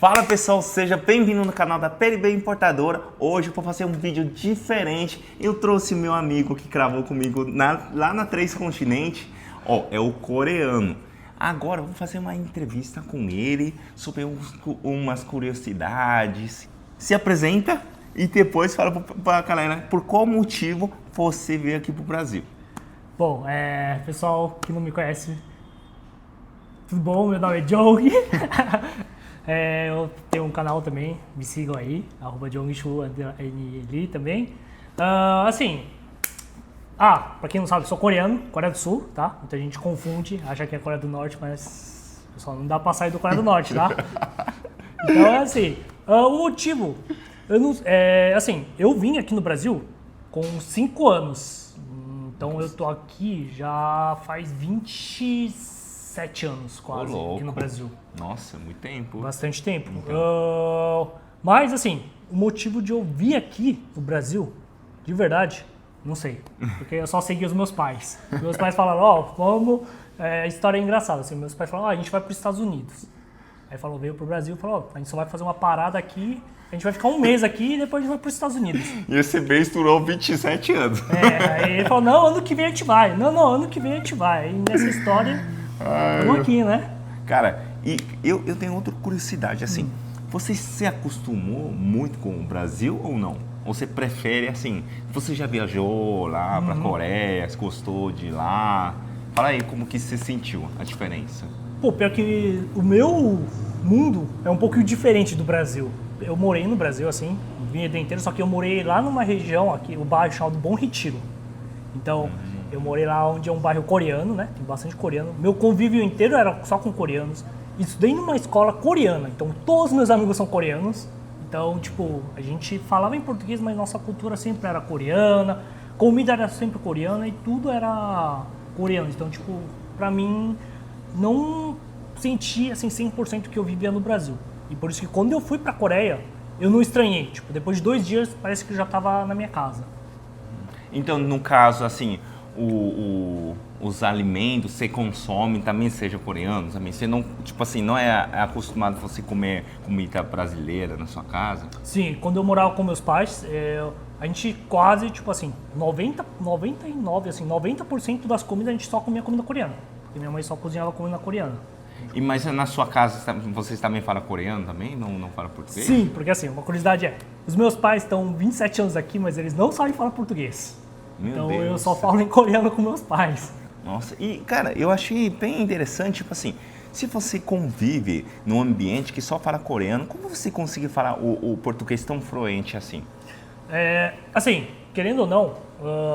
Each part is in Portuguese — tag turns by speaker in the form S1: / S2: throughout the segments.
S1: Fala pessoal, seja bem-vindo no canal da PLB Importadora. Hoje eu vou fazer um vídeo diferente. Eu trouxe meu amigo que gravou comigo lá na Três Continentes. É o coreano. Agora eu vou fazer uma entrevista com ele sobre umas curiosidades. Se apresenta e depois fala para a galera por qual motivo você veio aqui pro Brasil.
S2: Bom, pessoal que não me conhece, tudo bom? Meu nome é Jong. Eu tenho um canal também, me sigam aí, @JongShu_NL também. Pra quem não sabe, eu sou coreano, Coreia do Sul, tá? Muita gente confunde, acha que é Coreia do Norte, mas pessoal, não dá pra sair do Coreia do Norte, tá? Então o motivo, eu vim aqui no Brasil com 5 anos, então eu tô aqui já faz 27 anos quase aqui no Brasil.
S1: Nossa, muito tempo.
S2: Bastante tempo. Mas o motivo de eu vir aqui no Brasil, de verdade, não sei. Porque eu só segui os meus pais. Meus pais falaram, vamos... a história é engraçada. Assim, meus pais falaram, a gente vai para os Estados Unidos. Aí veio pro Brasil e falou, a gente só vai fazer uma parada aqui, a gente vai ficar um mês aqui e depois a gente vai para os Estados Unidos.
S1: E esse mês durou 27 anos.
S2: Aí ele falou, não, ano que vem a gente vai. Não, ano que vem a gente vai. E nessa história, estamos aqui, né?
S1: Cara, e eu tenho outra curiosidade, assim, você se acostumou muito com o Brasil ou não? Ou você prefere, assim, você já viajou lá pra Coreia, você gostou de ir lá? Fala aí como que você sentiu a diferença.
S2: Pô, pior que o meu mundo é um pouco diferente do Brasil. Eu morei no Brasil, assim, a vida inteira, só que eu morei lá numa região, aqui, o bairro chamado Bom Retiro. Então, eu morei lá onde é um bairro coreano, né? Tem bastante coreano. Meu convívio inteiro era só com coreanos. Estudei numa escola coreana, então todos os meus amigos são coreanos. Então, a gente falava em português, mas nossa cultura sempre era coreana, comida era sempre coreana e tudo era coreano. Então, pra mim, não senti, 100% que eu vivia no Brasil. E por isso que quando eu fui pra Coreia, eu não estranhei. Depois de 2 dias, parece que eu já tava na minha casa.
S1: Então, no caso, assim, os alimentos que você consome também sejam coreanos? Também? Você não, não é acostumado a você comer comida brasileira na sua casa?
S2: Sim, quando eu morava com meus pais, a gente quase, 90% das comidas a gente só comia comida coreana. Porque minha mãe só cozinhava comida coreana.
S1: Mas na sua casa, vocês também falam coreano também? Não falam português?
S2: Sim, porque uma curiosidade os meus pais estão 27 anos aqui, mas eles não sabem falar português. Então eu só falo em coreano com meus pais.
S1: Nossa, e cara, eu achei bem interessante, se você convive num ambiente que só fala coreano, como você consegue falar o português tão fluente assim?
S2: Querendo ou não,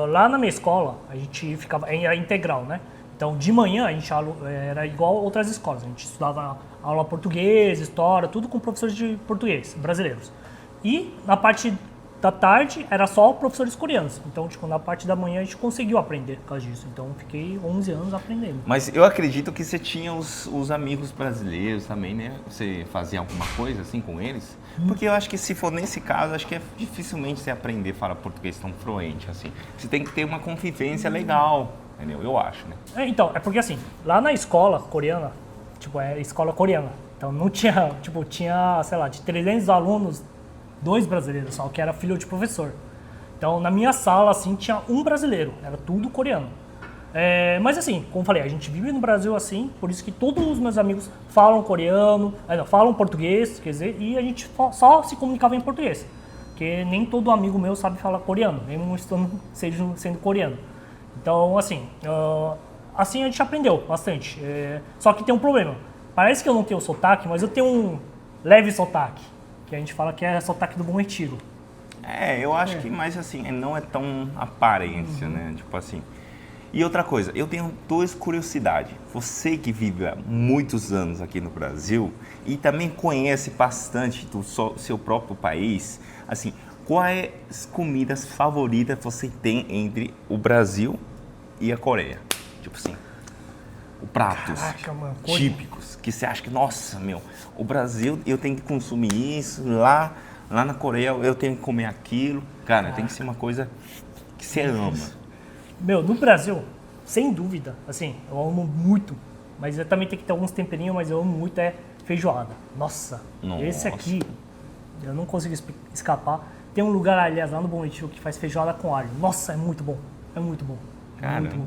S2: lá na minha escola, a gente ficava, era integral, né? Então, de manhã, a gente era igual outras escolas, a gente estudava aula português, história, tudo com professores de português, brasileiros. E na parte da tarde era só professores coreanos. Então, na parte da manhã a gente conseguiu aprender por causa disso. Então, fiquei 11 anos aprendendo.
S1: Mas eu acredito que você tinha os amigos brasileiros também, né? Você fazia alguma coisa assim com eles? Porque eu acho que se for nesse caso, acho que é dificilmente você aprender a falar português tão fluente assim. Você tem que ter uma convivência legal, entendeu? Eu acho, né?
S2: Porque lá na escola coreana, é escola coreana. Então, não tinha, tinha, sei lá, de 300 alunos, 2 brasileiros só, que era filho de professor. Então, na minha sala, tinha um brasileiro, era tudo coreano. Mas como falei, a gente vive no Brasil por isso que todos os meus amigos falam coreano, falam português, quer dizer, e a gente só se comunicava em português. Porque nem todo amigo meu sabe falar coreano, mesmo sendo coreano. Então, a gente aprendeu bastante. Só que tem um problema. Parece que eu não tenho sotaque, mas eu tenho um leve sotaque. Que a gente fala que é sotaque do Bom Retiro.
S1: Eu acho que mais não é tão aparência, né? E outra coisa, eu tenho 2 curiosidades. Você que vive há muitos anos aqui no Brasil e também conhece bastante do seu próprio país, quais comidas favoritas você tem entre o Brasil e a Coreia? Pratos típicos que você acha que, nossa, o Brasil eu tenho que consumir isso, lá na Coreia eu tenho que comer aquilo. Cara, tem que ser uma coisa que você ama.
S2: No Brasil, sem dúvida, eu amo muito, mas eu também tenho que ter alguns temperinhos, mas eu amo muito, feijoada. Nossa,
S1: Nossa.
S2: esse aqui, eu não consigo escapar. Tem um lugar, aliás, lá no Bom Retiro que faz feijoada com alho. Nossa, é muito bom. É muito bom.
S1: Cara,
S2: muito bom.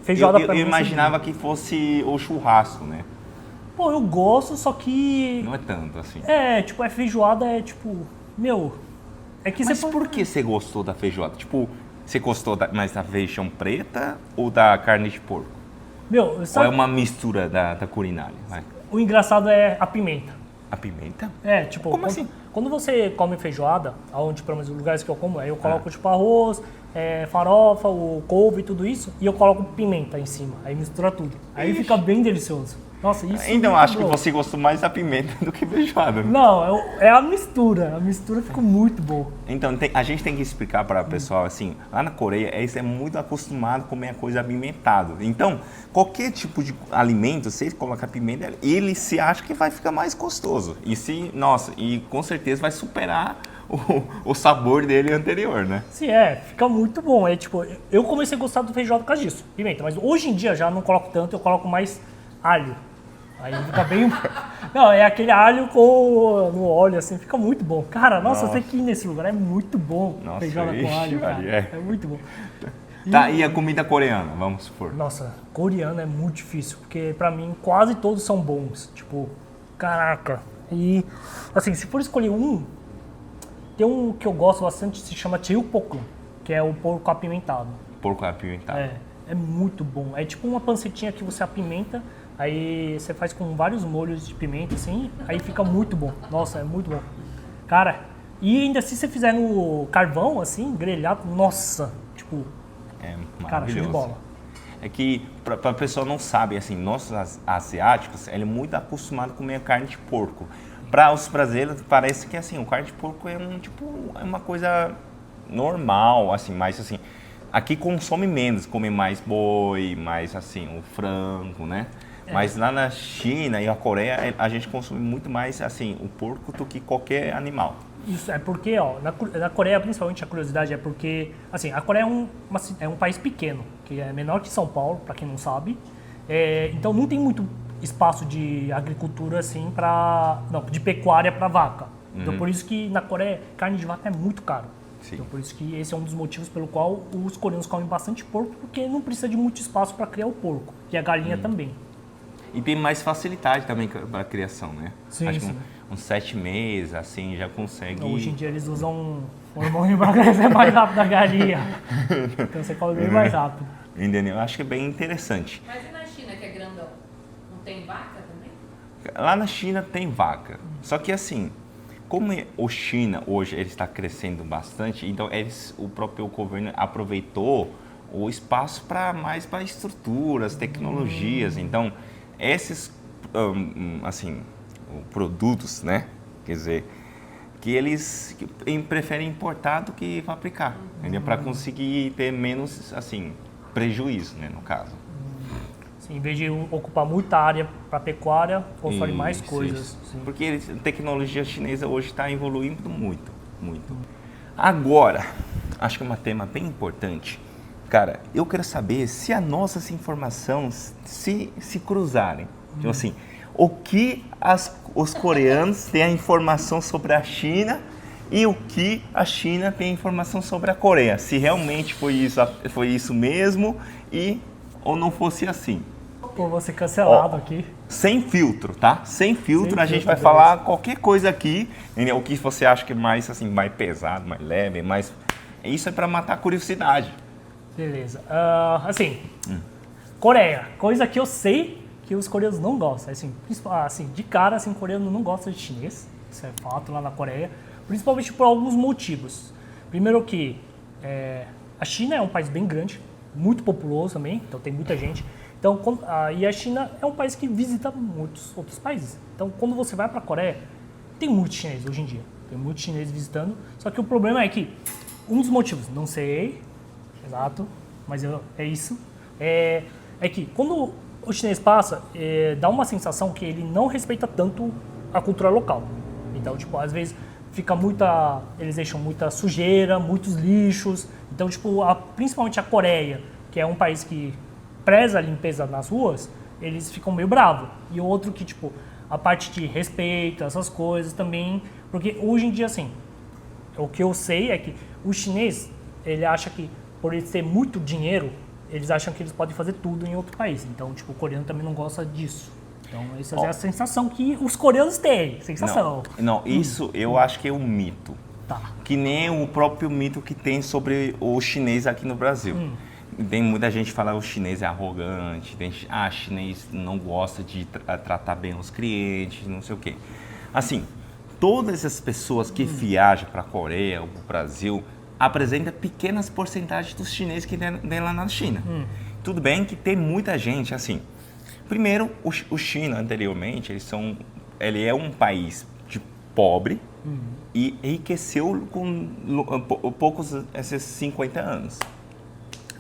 S2: Feijoada pra mim.
S1: Eu imaginava que fosse o churrasco, né?
S2: Pô, eu gosto, só que...
S1: Não é tanto assim.
S2: Tipo, feijoada é tipo... Meu... É que
S1: Mas
S2: você...
S1: por que você gostou da feijoada? Tipo, você gostou mais da feijão preta ou da carne de porco?
S2: Meu,
S1: Ou
S2: sabe...
S1: é uma mistura da culinária? Vai.
S2: O engraçado é a pimenta.
S1: A pimenta?
S2: Tipo...
S1: Como assim?
S2: Quando você come feijoada, onde, pelo menos, os lugares que eu como, aí eu coloco, tipo, arroz, farofa, o couve e tudo isso, e eu coloco pimenta em cima. Aí mistura tudo. Aí fica bem delicioso. Nossa, isso...
S1: Então, acho que você gostou mais da pimenta do que feijoada. Né?
S2: Não, é a mistura. A mistura ficou muito boa.
S1: Então, a gente tem que explicar para o pessoal, assim, lá na Coreia, eles é muito acostumado a comer a coisa apimentada. Então, qualquer tipo de alimento, você coloca pimenta, ele se acha que vai ficar mais gostoso. E com certeza vai superar o sabor dele anterior, né?
S2: Sim, fica muito bom. Tipo, eu comecei a gostar do feijoada por causa disso, pimenta. Mas hoje em dia já não coloco tanto, eu coloco mais alho. Aí fica bem... Não, é aquele alho no óleo, assim, fica muito bom. Cara, nossa, você que ir nesse lugar é muito bom.
S1: Nossa,
S2: feijoada com alho, cara. É muito bom.
S1: Tá, e a comida coreana, vamos supor?
S2: Nossa, coreana é muito difícil, porque pra mim quase todos são bons. Tipo, caraca. E, assim, se for escolher um, tem um que eu gosto bastante, se chama Cheukbokgung, que é o porco apimentado.
S1: Porco apimentado.
S2: É muito bom. É tipo uma pancetinha que você apimenta, aí você faz com vários molhos de pimenta, assim, aí fica muito bom. Nossa, é muito bom. Cara, e ainda se você fizer no carvão, assim, grelhado, nossa, tipo...
S1: É maravilhoso.
S2: Cara, show de bola.
S1: É que, pra pessoa não sabe, assim, nós asiáticos, ele é muito acostumado a comer carne de porco. Para os brasileiros, parece que, assim, o carne de porco é uma coisa normal, assim, mais assim... Aqui consome menos, come mais boi, mais assim, o frango, né? Mas lá na China e a Coreia, a gente consome muito mais assim, o porco do que qualquer animal.
S2: Isso, é porque, ó, na Coreia, principalmente, a curiosidade é porque, assim, a Coreia é um país pequeno, que é menor que São Paulo, para quem não sabe. Então não tem muito espaço de agricultura, assim, de pecuária para vaca. Então por isso que na Coreia, carne de vaca é muito caro.
S1: Sim.
S2: Então por isso que esse é um dos motivos pelo qual os coreanos comem bastante porco, porque não precisa de muito espaço para criar o porco, e a galinha também.
S1: E tem mais facilidade também para a criação, né?
S2: Sim,
S1: Acho que
S2: sim.
S1: uns 7 meses, assim, já consegue...
S2: Então, hoje em dia eles usam um hormônio para crescer mais rápido a galinha. Então você come bem mais rápido.
S1: Entendeu? Acho que é bem interessante.
S3: Mas e na China, que é grandão? Não tem vaca também?
S1: Lá na China tem vaca. Só que assim, como o China hoje ele está crescendo bastante, então o próprio governo aproveitou o espaço para estruturas, tecnologias. Então, esses assim, produtos, né? Quer dizer, que eles preferem importar do que fabricar, entendeu? Para conseguir ter menos, assim, prejuízo, né, no caso.
S2: Sim, em vez de ocupar muita área para pecuária, consome mais coisas. Sim.
S1: Porque a tecnologia chinesa hoje está evoluindo muito, muito. Agora, acho que é um tema bem importante. Cara, eu quero saber se as nossas informações se cruzarem. Então, assim, o que os coreanos têm a informação sobre a China e o que a China tem a informação sobre a Coreia. Se realmente foi isso mesmo ou não fosse assim.
S2: Pô, vou ser cancelado aqui.
S1: Sem filtro, tá? Sem filtro, a gente vai
S2: beleza.
S1: falar qualquer coisa aqui, entendeu? O que você acha que é mais, assim, mais pesado, mais leve, mais... Isso é para matar a curiosidade.
S2: Beleza. Coreia. Coisa que eu sei que os coreanos não gostam. Assim, de cara, assim, coreano não gosta de chinês. Isso é fato lá na Coreia. Principalmente por alguns motivos. Primeiro que a China é um país bem grande, muito populoso também, então tem muita gente. Então, e a China é um país que visita muitos outros países. Então, quando você vai para a Coreia, tem muito chinês hoje em dia. Tem muito chinês visitando. Só que o problema é que, um dos motivos, não sei, exato, mas é isso, é que quando o chinês passa, dá uma sensação que ele não respeita tanto a cultura local. Então, tipo, às vezes eles deixam muita sujeira, muitos lixos. Então, tipo, principalmente a Coreia, que é um país que preza a limpeza nas ruas, eles ficam meio bravos. E outro que, tipo, a parte de respeito, essas coisas também, porque hoje em dia, assim, o que eu sei é que o chinês, ele acha que por ele ter muito dinheiro, eles acham que eles podem fazer tudo em outro país. Então, tipo, o coreano também não gosta disso. Então, essa é a sensação que os coreanos têm, sensação.
S1: Não, isso eu acho que é um mito.
S2: Tá.
S1: Que nem o próprio mito que tem sobre o chinês aqui no Brasil. Tem muita gente que fala que o chinês é arrogante, tem gente, chinês não gosta de tratar bem os clientes, não sei o quê. Assim, todas essas pessoas que viajam para a Coreia ou para o Brasil apresentam pequenas porcentagens dos chineses que tem lá na China. Tudo bem que tem muita gente, assim. Primeiro, o China, anteriormente, ele é um país de pobre e enriqueceu com poucos, esses 50 anos.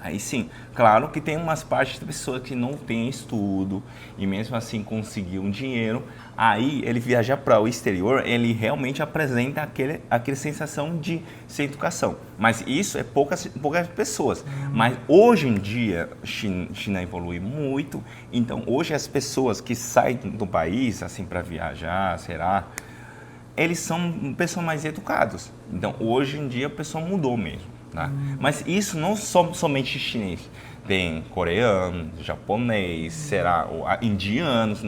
S1: Aí sim, claro que tem umas partes de pessoas que não têm estudo e mesmo assim conseguiu um dinheiro. Aí ele viaja para o exterior, ele realmente apresenta aquela sensação de sem educação. Mas isso é poucas pessoas. Mas hoje em dia, a China evolui muito. Então hoje as pessoas que saem do país assim para viajar, eles são pessoas mais educadas. Então hoje em dia a pessoa mudou mesmo. Tá? Mas isso não somente chinês, tem coreano, japonês, indianos,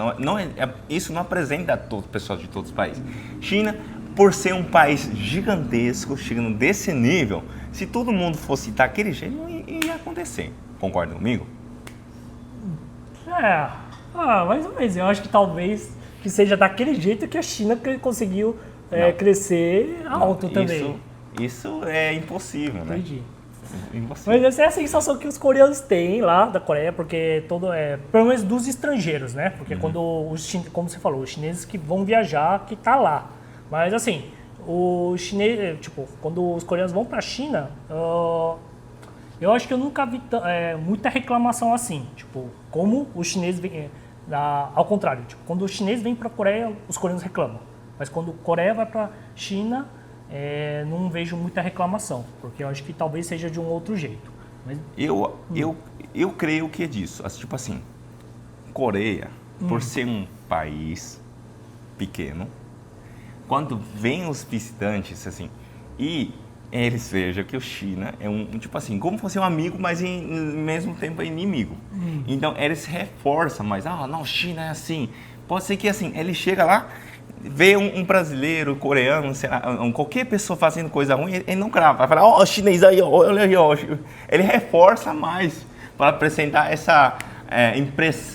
S1: isso não apresenta todo pessoal de todos os países. China, por ser um país gigantesco, chegando desse nível, se todo mundo fosse daquele jeito, não ia acontecer. Concorda comigo?
S2: Mais ou menos. Eu acho que talvez que seja daquele jeito que a China conseguiu crescer alto também.
S1: Isso é impossível, né?
S2: Entendi.
S1: Impossível.
S2: Mas essa é a sensação que os coreanos têm lá da Coreia, porque pelo menos dos estrangeiros, né? Porque quando como você falou, os chineses que vão viajar, que tá lá. Mas assim, o chinês, tipo, quando os coreanos vão pra China, eu acho que eu nunca vi muita reclamação assim. Tipo, como os chineses vêm, ao contrário, tipo, quando os chineses vêm pra Coreia, os coreanos reclamam. Mas quando a Coreia vai pra China, não vejo muita reclamação, porque eu acho que talvez seja de um outro jeito. Mas...
S1: Eu creio que é disso. Tipo assim, Coreia, por ser um país pequeno, quando vem os visitantes, assim, e eles vejam que o China é tipo assim, como fosse um amigo, mas ao mesmo tempo é inimigo. Então, eles reforçam mais, não, China é assim. Pode ser que, assim, ele chega lá, vê um brasileiro, coreano, qualquer pessoa fazendo coisa ruim, ele não grava. Vai falar, chinês aí, olha aí, Ele reforça mais para apresentar essa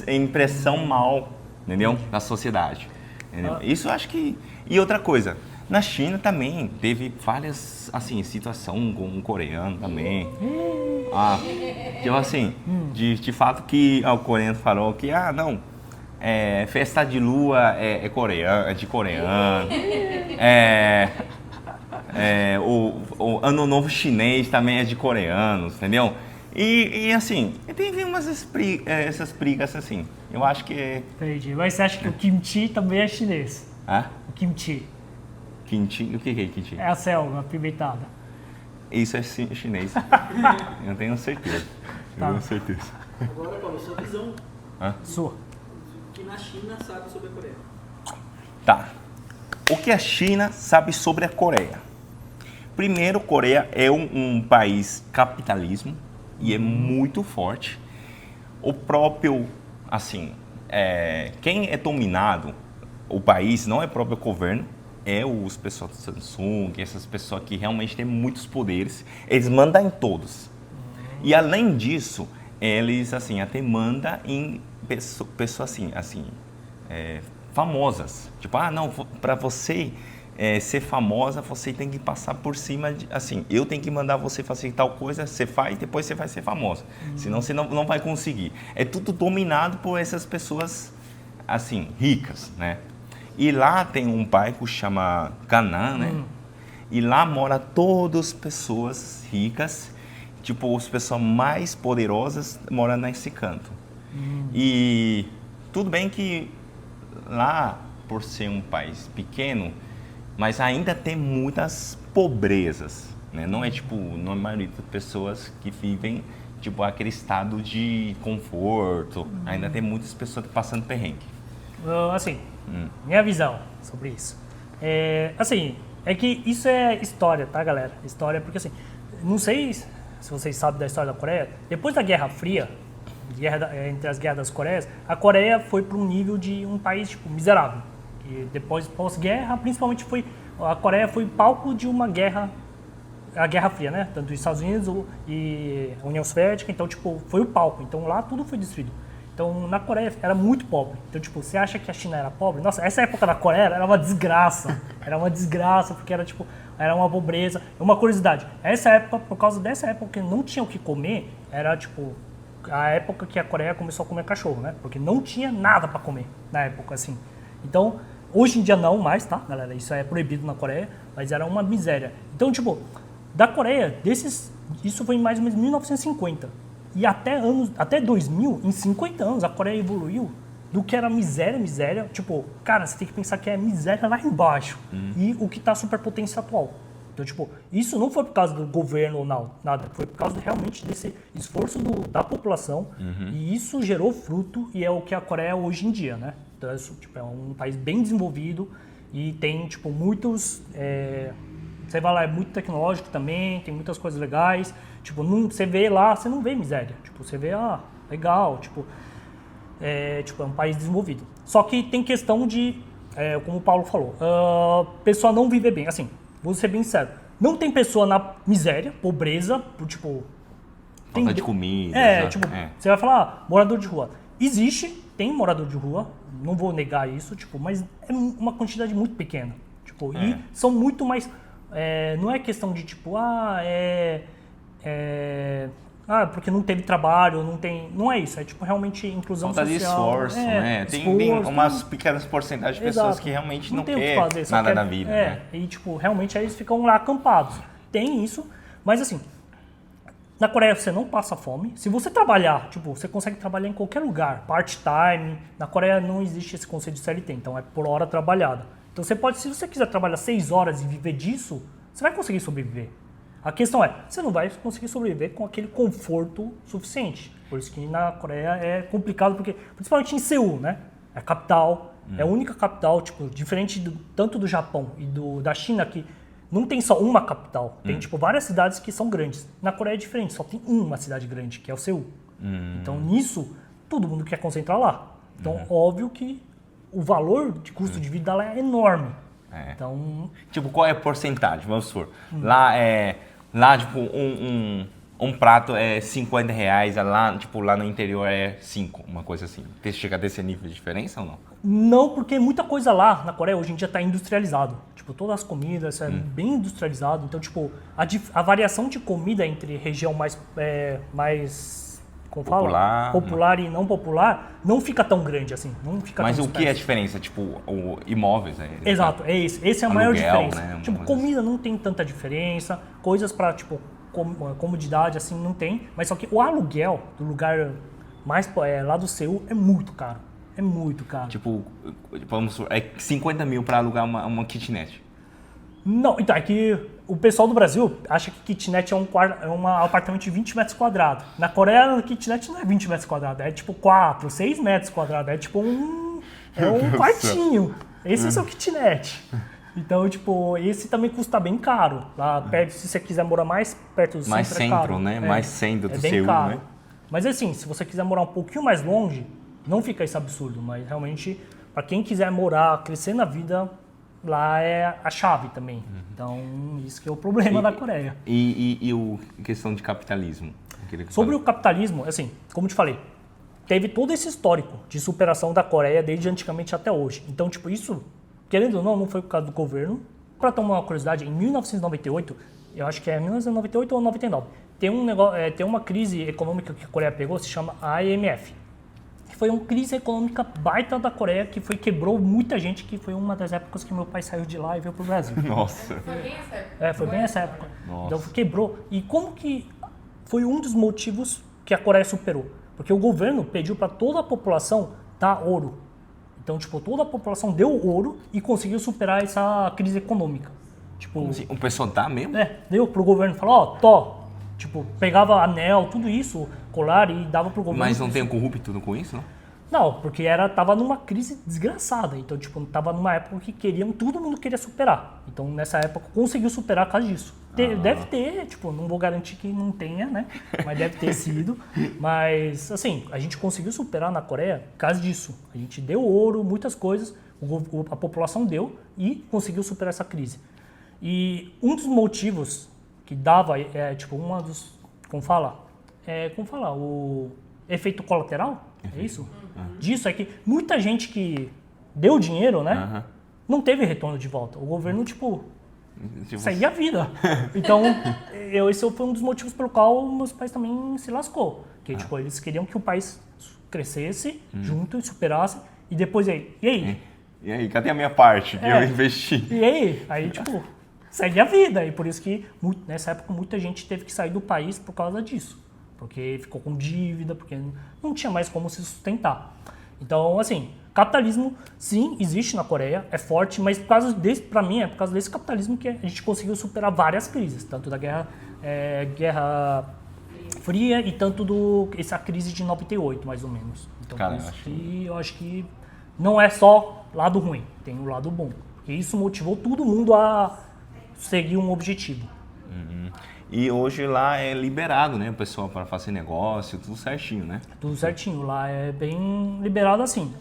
S1: impressão mal, entendeu? Da sociedade. Entendeu? Isso eu acho que... E outra coisa, na China também teve várias, assim, situações com um coreano também. Tipo assim, de fato que o coreano falou que, não... festa de lua é de coreano. O ano novo chinês também é de coreanos, entendeu? E assim, tem essas brigas assim. Eu acho que...
S2: Entendi. Mas você acha que o kimchi também é chinês? O kimchi.
S1: Kimchi? O que é kimchi?
S2: É a selga apimentada.
S1: Isso é chinês. Eu tenho certeza.
S2: Tá.
S4: Agora, Paulo, sua visão.
S2: Sua.
S4: Que na China sabe sobre a Coreia.
S1: Tá. O que a China sabe sobre a Coreia? Primeiro, Coreia é um país capitalismo e é muito forte. O próprio, assim, quem é dominado, o país, não é o próprio governo, é os pessoal do Samsung, essas pessoas que realmente têm muitos poderes. Eles mandam em todos. E além disso, eles, assim, até mandam em pessoas assim, famosas. Tipo, não, para você ser famosa, você tem que passar por cima, assim, eu tenho que mandar você fazer tal coisa, você faz e depois você vai ser famosa. Senão você não vai conseguir. É tudo dominado por essas pessoas, assim, ricas, né? E lá tem um bairro que chama Gangnam, né? E lá mora todas as pessoas ricas, tipo, as pessoas mais poderosas moram nesse canto. E tudo bem que lá, por ser um país pequeno, mas ainda tem muitas pobrezas, né? Não é tipo, não é a maioria das pessoas que vivem tipo, aquele estado de conforto. Ainda tem muitas pessoas passando perrengue.
S2: Assim, minha visão sobre isso. Assim, é que isso é história, tá, galera? História porque, assim, não sei se vocês sabem da história da Coreia. Depois da Guerra Fria, entre as guerras das Coreias, a Coreia foi para um nível de um país, tipo, miserável. E depois, pós-guerra, principalmente a Coreia foi palco de uma guerra, a Guerra Fria, né? Tanto os Estados Unidos e a União Soviética, então, tipo, foi o palco. Então, lá tudo foi destruído. Então, na Coreia era muito pobre. Então, tipo, você acha que a China era pobre? Nossa, essa época da Coreia era uma desgraça. Era uma desgraça, porque era, tipo, era uma pobreza. Uma curiosidade, essa época, por causa dessa época que não tinha o que comer, era, tipo, a época que a Coreia começou a comer cachorro, né? Porque não tinha nada para comer na época, assim. Então, hoje em dia não mais, tá, galera? Isso é proibido na Coreia, mas era uma miséria. Então, tipo, da Coreia, isso foi em mais ou menos 1950. E até 2000, em 50 anos, a Coreia evoluiu do que era miséria. Tipo, cara, você tem que pensar que é miséria lá embaixo. E o que tá superpotência atual. Então, tipo, isso não foi por causa do governo ou não, nada. Foi por causa realmente desse esforço da população. E isso gerou fruto e é o que a Coreia é hoje em dia, né? Então, isso, tipo, é um país bem desenvolvido e tem, tipo, muitos... você vai lá, é muito tecnológico também, tem muitas coisas legais. Tipo, você vê lá, você não vê miséria. Tipo, você vê, legal, tipo, é um país desenvolvido. Só que tem questão de, como o Paulo falou, pessoa não viver bem. Assim, vou ser bem sério, não tem pessoa na miséria, pobreza, tipo...
S1: Falta de comida.
S2: Você vai falar, morador de rua. Tem morador de rua, não vou negar isso, tipo, mas é uma quantidade muito pequena. Tipo, e são muito mais... não é questão de, tipo, porque não teve trabalho, não é isso, é tipo realmente inclusão
S1: social. Falta de esforço, né? Tem umas pequenas porcentagens de pessoas que realmente não querem nada na vida, né?
S2: E tipo, realmente aí eles ficam lá acampados. Tem isso, mas assim, na Coreia você não passa fome. Se você trabalhar, tipo, você consegue trabalhar em qualquer lugar, part-time. Na Coreia não existe esse conceito de CLT, então é por hora trabalhada. Então você pode, se você quiser trabalhar 6 horas e viver disso, você vai conseguir sobreviver. A questão é, você não vai conseguir sobreviver com aquele conforto suficiente. Por isso que na Coreia é complicado, porque principalmente em Seul, né? É a capital, é a única capital, tipo, diferente tanto do Japão e da China, que não tem só uma capital. Tem, tipo, várias cidades que são grandes. Na Coreia é diferente, só tem uma cidade grande, que é o Seul. Então, nisso, todo mundo quer concentrar lá. Então, óbvio que o valor de custo de vida lá é enorme. Então...
S1: Tipo, qual é a porcentagem? Vamos supor. Lá, tipo, um prato é R$50, lá no interior é 5, uma coisa assim. Chega a ter esse nível de diferença ou não?
S2: Não, porque muita coisa lá na Coreia hoje em dia está industrializado. Tipo, todas as comidas é bem industrializado. Então, tipo, a variação de comida entre região mais como popular e não popular, não fica tão grande assim. Não fica
S1: Mas
S2: tão
S1: o que é a diferença? Tipo, imóveis?
S2: Exato, é isso. Essa é a maior diferença.
S1: Né?
S2: Tipo, comida não tem tanta diferença, coisas para, tipo, comodidade assim não tem, mas só que o aluguel do lugar mais lá do Seul é muito caro. É muito caro.
S1: Tipo, vamos supor, é 50 mil para alugar uma kitnet.
S2: Não, então, é que o pessoal do Brasil acha que kitnet é um apartamento de 20 metros quadrados. Na Coreia, kitnet não é 20 metros quadrados, é tipo 4, 6 metros quadrados. É tipo um quartinho. Esse é o seu kitnet. Então, tipo, esse também custa bem caro. Lá perto, se você quiser morar mais perto do centro,
S1: mais centro,
S2: é caro.
S1: Né? Mais centro do
S2: bem
S1: Seul,
S2: caro.
S1: Né?
S2: Mas assim, se você quiser morar um pouquinho mais longe, não fica esse absurdo. Mas realmente, para quem quiser morar, crescer na vida, lá é a chave também. Então, isso que é o problema da Coreia.
S1: E a questão de capitalismo?
S2: Sobre o capitalismo, assim, como eu te falei, teve todo esse histórico de superação da Coreia desde antigamente até hoje. Então, tipo, isso, querendo ou não foi por causa do governo. Para tomar uma curiosidade, em 1998, eu acho que é 1998 ou 99, tem uma crise econômica que a Coreia pegou, se chama IMF. Foi uma crise econômica baita da Coreia, que quebrou muita gente, que foi uma das épocas que meu pai saiu de lá e veio pro Brasil.
S1: Nossa.
S3: Foi bem essa época.
S2: Foi bem essa época.
S1: Nossa.
S2: Então quebrou. E como que foi um dos motivos que a Coreia superou? Porque o governo pediu para toda a população dar ouro. Então, tipo, toda a população deu ouro e conseguiu superar essa crise econômica. Tipo,
S1: Como assim? O pessoal dá mesmo?
S2: deu pro governo, falou, Tipo, pegava anel, tudo isso, colar e dava pro governo.
S1: Mas não tem corrupto com isso, não?
S2: Não, porque tava numa crise desgraçada. Então, tipo, tava numa época que todo mundo queria superar. Então, nessa época, conseguiu superar por causa disso. Deve ter, tipo, não vou garantir que não tenha, né? Mas deve ter sido. Mas, assim, a gente conseguiu superar na Coreia por causa disso. A gente deu ouro, muitas coisas, a população deu e conseguiu superar essa crise. E um dos motivos que dava, tipo, uma dos, como fala, o efeito colateral, é isso? Disso é que muita gente que deu dinheiro, né, não teve retorno de volta. O governo, tipo seguia a vida. Então, esse foi um dos motivos pelo qual meus pais também se lascou. Que, tipo, eles queriam que o país crescesse junto e superasse. E depois, e aí?
S1: E aí, cadê a minha parte que eu investi?
S2: E aí? Aí, tipo, segue a vida. E por isso que, nessa época, muita gente teve que sair do país por causa disso. Porque ficou com dívida, porque não tinha mais como se sustentar. Então, assim, capitalismo, sim, existe na Coreia, é forte, mas por causa desse, pra mim, é por causa desse capitalismo que a gente conseguiu superar várias crises, tanto da Guerra Fria e tanto essa crise de 98, mais ou menos. Então,
S1: Cara,
S2: por isso que eu acho que não é só lado ruim, tem o lado bom. Porque isso motivou todo mundo a seguir um objetivo.
S1: E hoje lá é liberado, né, o pessoal para fazer negócio, tudo certinho, né?
S2: Tudo certinho, lá é bem liberado assim.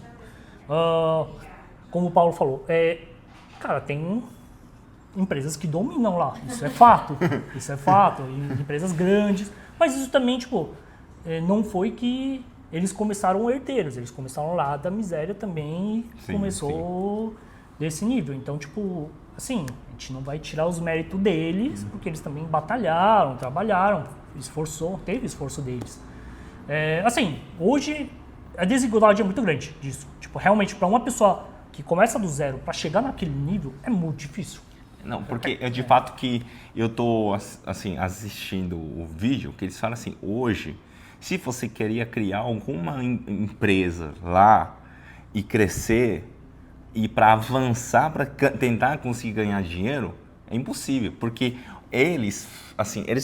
S2: Como o Paulo falou, cara, tem empresas que dominam lá, isso é fato, e empresas grandes, mas isso também, tipo, não foi que eles começaram herdeiros, eles começaram lá da miséria também e começou desse nível, então, tipo, assim, a gente não vai tirar os méritos deles, porque eles também batalharam, trabalharam, teve esforço deles. Assim, hoje a desigualdade é muito grande disso. Tipo, realmente, para uma pessoa que começa do zero, para chegar naquele nível, é muito difícil.
S1: Não, porque é de fato que eu tô, assim, assistindo o vídeo, que eles falam assim, hoje, se você queria criar alguma empresa lá e crescer, e para avançar, para tentar conseguir ganhar dinheiro, é impossível, porque eles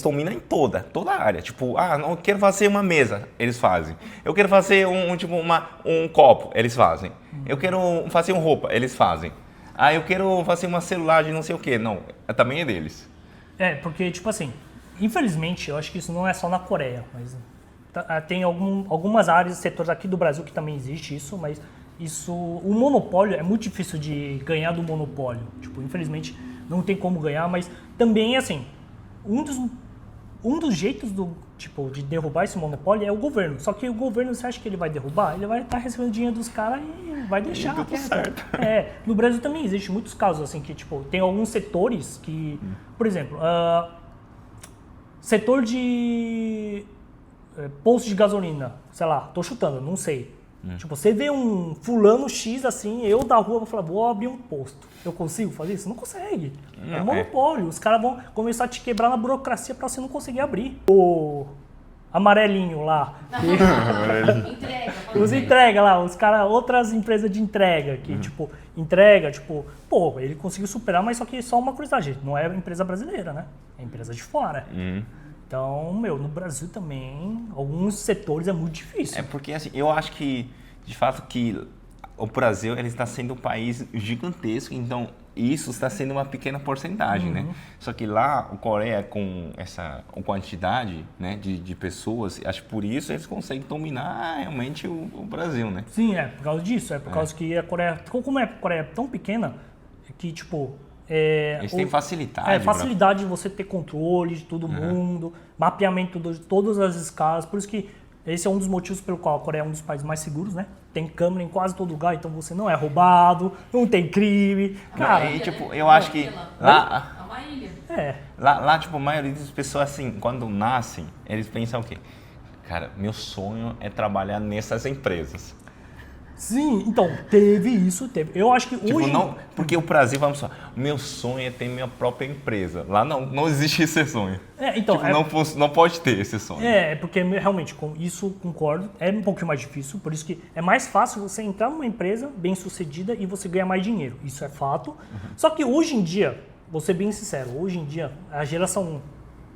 S1: dominam em toda a área. Tipo, não, eu quero fazer uma mesa, eles fazem. Eu quero fazer um copo, eles fazem. Eu quero fazer uma roupa, eles fazem. Eu quero fazer uma celular de não sei o quê. Não, também é deles.
S2: Porque, tipo assim, infelizmente, eu acho que isso não é só na Coreia, mas tem algumas áreas, setores aqui do Brasil que também existe isso, mas o monopólio, é muito difícil de ganhar do monopólio. Tipo, infelizmente, não tem como ganhar, mas também, assim, um dos jeitos de derrubar esse monopólio é o governo. Só que o governo, você acha que ele vai derrubar? Ele vai estar recebendo dinheiro dos caras e vai deixar.
S1: Tudo certo.
S2: No Brasil também existe muitos casos, assim, que, tipo, tem alguns setores que, por exemplo, setor de posto de gasolina, sei lá, tô chutando, não sei. Tipo, você vê um fulano X assim, eu da rua vou falar, vou abrir um posto. Eu consigo fazer isso? Não consegue. É monopólio. Os caras vão começar a te quebrar na burocracia pra você não conseguir abrir. O amarelinho lá.
S3: Entrega.
S2: Os entrega lá, outras empresas de entrega, que ele conseguiu superar, mas só que só uma curiosidade, não é empresa brasileira, né? É empresa de fora. Então, no Brasil também, alguns setores é muito difícil.
S1: Porque, assim, eu acho que, de fato, que o Brasil ele está sendo um país gigantesco, então isso está sendo uma pequena porcentagem, né? Só que lá, a Coreia, com essa quantidade, né, de pessoas, acho que por isso eles conseguem dominar realmente o Brasil, né?
S2: Sim, por causa disso. Por causa que a Coreia, como a Coreia é tão pequena, que, tipo...
S1: Eles têm facilidade.
S2: Facilidade de você ter controle de todo mundo, mapeamento de todas as escalas. Por isso que esse é um dos motivos pelo qual a Coreia é um dos países mais seguros, né? Tem câmera em quase todo lugar, então você não é roubado, não tem crime. Cara,
S1: eu acho que lá...
S3: É uma ilha.
S1: Lá, tipo, a maioria das pessoas, assim, quando nascem, eles pensam o quê? Cara, meu sonho é trabalhar nessas empresas.
S2: Sim, então, teve. Eu acho que hoje...
S1: Não, porque o Brasil, vamos falar, meu sonho é ter minha própria empresa. Lá não existe esse sonho. Não pode ter esse sonho.
S2: Porque realmente, com isso concordo, é um pouquinho mais difícil, por isso que é mais fácil você entrar numa empresa bem sucedida e você ganhar mais dinheiro. Isso é fato. Só que hoje em dia, vou ser bem sincero, hoje em dia, a geração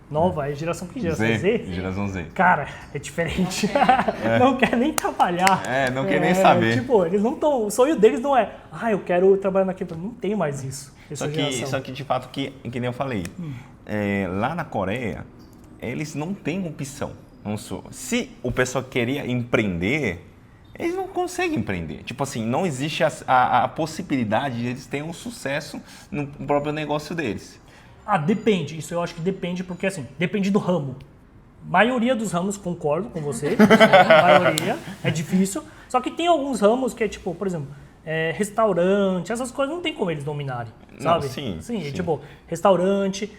S2: nova, é geração que geração Z?
S1: Geração Z.
S2: Cara, é diferente. Não quer nem trabalhar.
S1: Não quer nem saber.
S2: Tipo, eles não estão. O sonho deles não é, eu quero trabalhar naquilo. Não tem mais isso.
S1: Só que de fato, que nem eu falei, lá na Coreia, eles não têm opção. Se o pessoal queria empreender, eles não conseguem empreender. Tipo assim, não existe a possibilidade de eles terem um sucesso no próprio negócio deles.
S2: Depende. Isso eu acho que depende, porque assim, depende do ramo. Maioria dos ramos, concordo com você. A maioria, é difícil. Só que tem alguns ramos que é tipo, por exemplo, restaurante, essas coisas não tem como eles dominarem, sabe?
S1: Não, sim.
S2: Tipo, restaurante,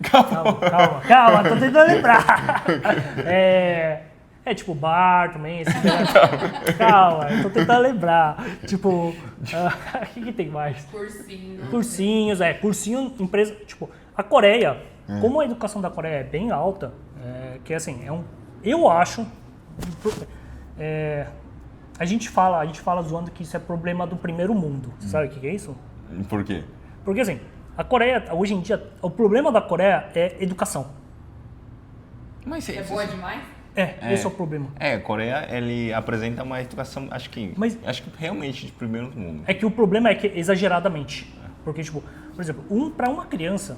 S2: Calma, tô tentando lembrar. Tipo bar também. Calma, eu tô tentando lembrar. Tipo, o que tem mais? Cursinhos, cursinho, empresa. Tipo, a Coreia, como a educação da Coreia é bem alta, que assim, eu acho. A gente fala zoando que isso é problema do primeiro mundo. Você sabe o que é isso?
S1: Por quê?
S2: Porque assim, a Coreia, hoje em dia, o problema da Coreia é educação.
S3: Mas é boa demais?
S2: Esse é o problema.
S1: A Coreia, ele apresenta uma educação, acho que realmente de primeiro mundo.
S2: É que o problema é que exageradamente. Porque, tipo, por exemplo, pra uma criança,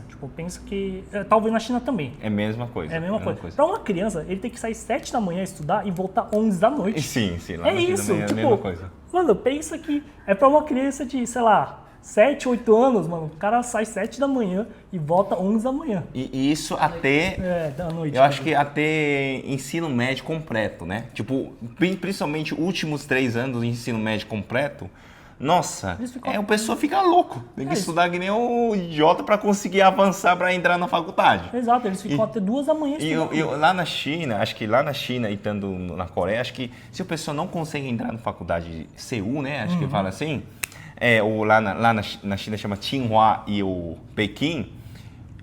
S2: tipo, pensa que... talvez na China também.
S1: É a mesma coisa.
S2: É a mesma coisa. Pra uma criança, ele tem que sair 7 da manhã estudar e voltar 11 da noite.
S1: Sim, lá
S2: é isso,
S1: também é a mesma coisa.
S2: Mano, pensa que é pra uma criança de, sei lá, 7, 8 anos, mano, o cara sai 7 da manhã e volta 11 da manhã.
S1: E isso até...
S2: da noite.
S1: Eu acho que até ensino médio completo, né? Tipo, principalmente últimos 3 anos do ensino médio completo, nossa, o pessoal fica louco. Tem que estudar que nem um idiota pra conseguir avançar pra entrar na faculdade.
S2: Exato, eles ficam até 2 da manhã estudando.
S1: E lá na China, acho que lá na China e estando na Coreia, acho que se o pessoal não consegue entrar na faculdade de Seul, né? Acho que fala assim... ou lá na China chama Tsinghua e o Pequim,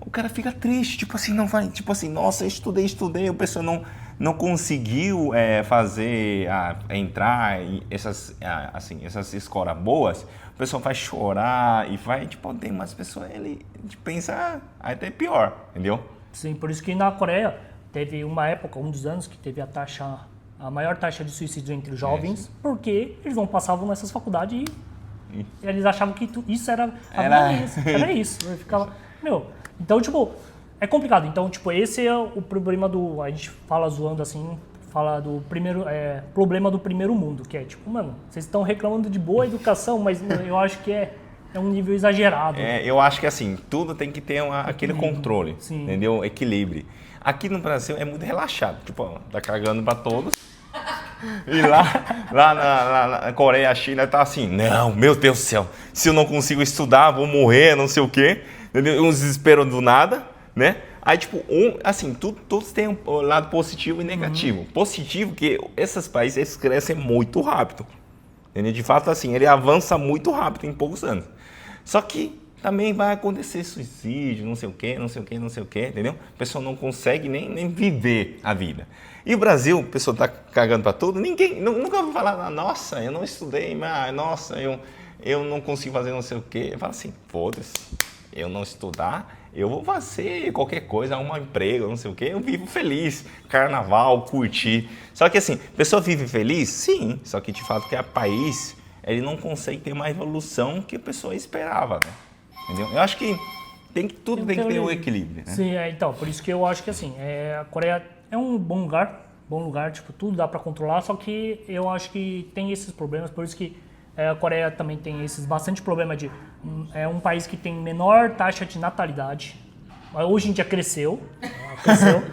S1: o cara fica triste, tipo assim, não vai, tipo assim, nossa, eu estudei, o pessoal não conseguiu entrar em essas escolas boas, o pessoal vai chorar e vai, tipo, tem umas pessoas, ele pensa, até pior, entendeu?
S2: Sim, por isso que na Coreia teve uma época, um dos anos, que teve a maior taxa de suicídio entre os jovens, porque eles não passavam nessas faculdades e eles achavam que isso era isso. Eu ficava, então, tipo, é complicado. Então, tipo, esse é o problema a gente fala zoando assim, fala do primeiro, problema do primeiro mundo, que é tipo, mano, vocês estão reclamando de boa educação, mas eu acho que é um nível exagerado.
S1: Eu acho que assim, tudo tem que ter aquele controle, entendeu? Equilíbrio. Aqui no Brasil é muito relaxado, tipo, tá cagando pra todos. E lá na Coreia, a China tá assim, não, meu Deus do céu, se eu não consigo estudar, vou morrer, não sei o quê, entendeu? Um desespero do nada, né? Aí, tipo, todos têm um lado positivo e negativo. Positivo que esses países, eles crescem muito rápido, entendeu? De fato, assim, ele avança muito rápido em poucos anos. Só que também vai acontecer suicídio, não sei o quê, entendeu? A pessoa não consegue nem viver a vida. E o Brasil, o pessoal tá cagando pra tudo, nunca vai falar, nossa, eu não estudei, mas, nossa, eu não consigo fazer não sei o quê. Eu falo assim, foda-se, eu não estudar, eu vou fazer qualquer coisa, arrumar um emprego, não sei o quê, eu vivo feliz, carnaval, curtir. Só que assim, a pessoa vive feliz? Sim, só que de fato que o país, ele não consegue ter uma evolução que a pessoa esperava, né? Entendeu? Eu acho que tudo tem que ter um equilíbrio, né?
S2: Sim, então, por isso que eu acho que assim, a Coreia é um bom lugar, tipo, tudo dá pra controlar, só que eu acho que tem esses problemas, por isso que a Coreia também tem bastante problema é um país que tem menor taxa de natalidade, hoje em dia cresceu,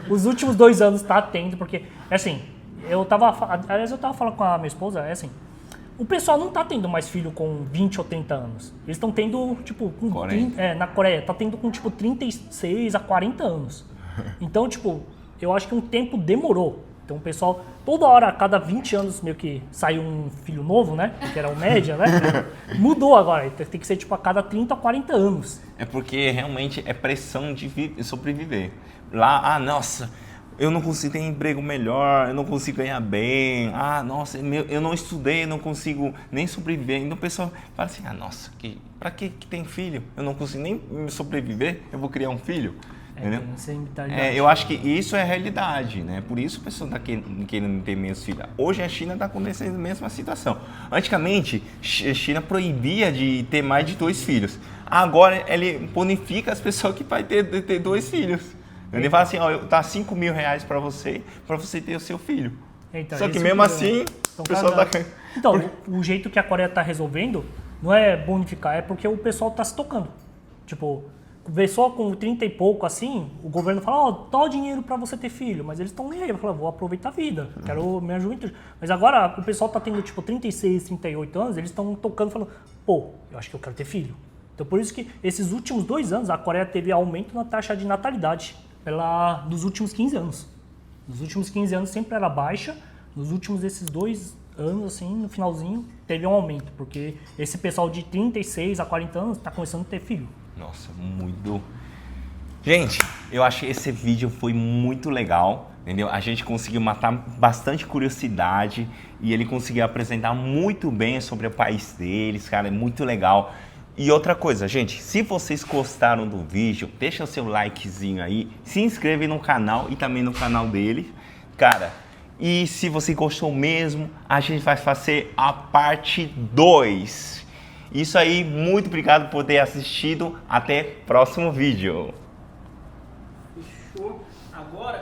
S2: os últimos 2 anos tá tendo, porque, assim, eu tava falando com a minha esposa, assim, o pessoal não tá tendo mais filho com 20 ou 30 anos. Eles estão tendo, tipo, na Coreia, tá tendo com, tipo, 36 a 40 anos. Então, tipo, eu acho que um tempo demorou. Então, o pessoal, toda hora, a cada 20 anos, meio que sai um filho novo, né? Que era o média, né? Mudou agora. Tem que ser, tipo, a cada 30 a 40 anos.
S1: É porque, realmente, é pressão de sobreviver. Lá, nossa... eu não consigo ter emprego melhor, eu não consigo ganhar bem, nossa, eu não estudei, eu não consigo nem sobreviver. Então o pessoal fala assim, nossa, pra que tem filho? Eu não consigo nem sobreviver, eu vou criar um filho. Entendeu? Eu acho que isso é a realidade, né? Por isso a pessoa está querendo ter menos filhos. Hoje a China está acontecendo a mesma situação. Antigamente, a China proibia de ter mais de 2 filhos. Agora ele bonifica as pessoas que vai ter 2 filhos. Ele fala assim, tá R$5 mil para você ter o seu filho.
S2: Então,
S1: só que mesmo assim, o pessoal tá...
S2: Então, o jeito que a Coreia está resolvendo não é bonificar, é porque o pessoal está se tocando. Tipo, pessoa com 30 e pouco assim, o governo fala, dá o dinheiro para você ter filho, mas eles estão nem aí, falam, vou aproveitar a vida, quero minha juventude. Mas agora o pessoal tá tendo tipo 36, 38 anos, eles estão tocando falando, pô, eu acho que eu quero ter filho. Então por isso que esses últimos 2 anos a Coreia teve aumento na taxa de natalidade dos últimos 15 anos. Nos últimos 15 anos sempre era baixa, nos últimos esses 2 anos, assim, no finalzinho, teve um aumento, porque esse pessoal de 36 a 40 anos tá começando a ter filho.
S1: Nossa, muito. Gente, eu acho que esse vídeo foi muito legal, entendeu? A gente conseguiu matar bastante curiosidade e ele conseguiu apresentar muito bem sobre o país deles, cara, é muito legal. E outra coisa, gente, se vocês gostaram do vídeo, deixa o seu likezinho aí, se inscreve no canal e também no canal dele, cara. E se você gostou mesmo, a gente vai fazer a parte 2. Isso aí, muito obrigado por ter assistido. Até o próximo vídeo.